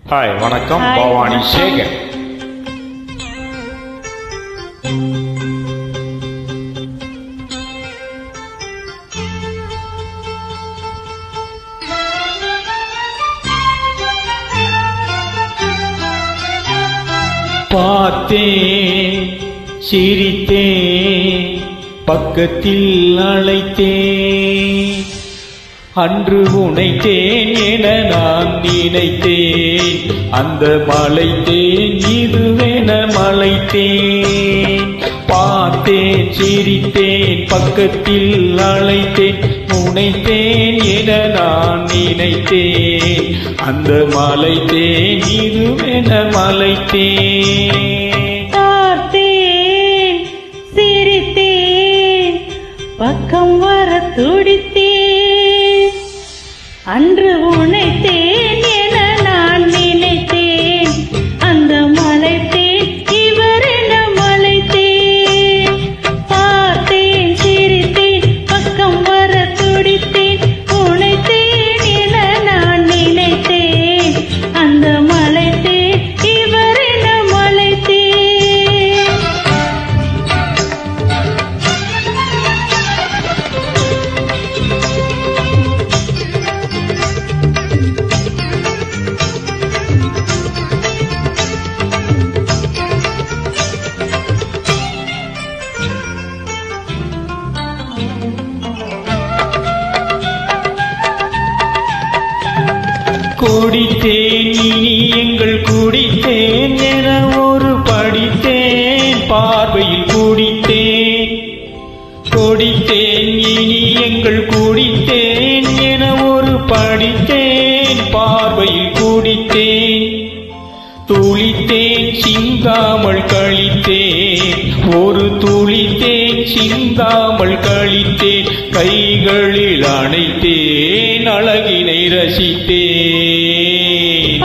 Hi, வணக்கம். பவானி சேகர். பார்த்தேன், சிரித்தேன், பக்கத்தில் அழைத்தேன். அன்று உனைத்தேன் என நான் நினைத்தேன். அந்த மலைத்தேன் இதுவென மலைத்தேன். பார்த்தேன், சிரித்தேன், பக்கத்தில் அழைத்தேன். உனைத்தேன் என நான் நினைத்தேன். அந்த மலைத்தேன் இதுவென மலைத்தேன். பார்த்தேன், சிரித்தேன், பக்கம் வர துடித்தேன். அன்று உனைத்தேன் என நான் நினைத்தேன். அந்த மலைத்தேன் இவரென மலைத்தேன். பார்த்தேன், சிரித்தேன், பக்கம் வர துடித்தேன். உனைத்தேன் என நான் நினைத்தேன். அந்த மலைத்தேன் இவரென மலைத்தேன். குடித்தேன், இனி எங்கள் குடித்தேன் என ஒரு படித்தேன். பார்வையில் குடித்தேன். கொடித்தேன், இனி எங்கள் குடித்தேன் என ஒரு படித்தேன். பார்வையில் குடித்தேன். துளித்தேன், சிந்தாமல் கழித்தேன். ஒரு துளித்தேன், சிந்தாமல் கழித்தேன். கைகளில் அணைத்தேன், அழகினை ரசித்தேன்.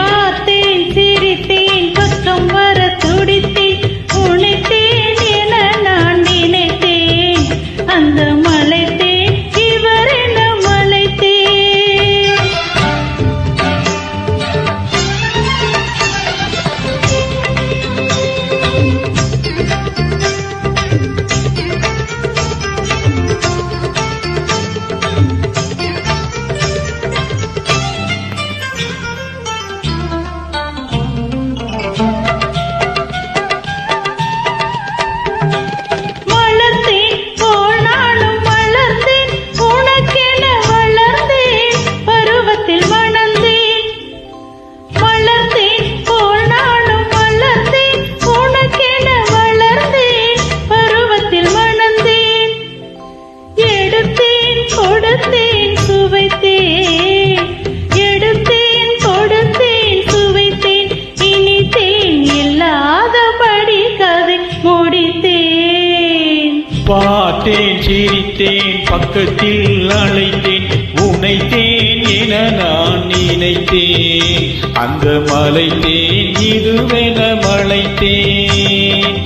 பார்த்தேன், சிரித்தேன், பக்கம் வர துடித்தேன். உனைத்தேன் என நான் நினைத்தேன். அந்த மலைத்தேன் இவரென மலைத்தேன். பார்த்தேன், சிரித்தேன், பக்கத்தில் அழைத்தேன். உனைத்தேன் என நான் நினைத்தேன். அந்த மலைத்தேன் இதுவென மலைத்தேன்.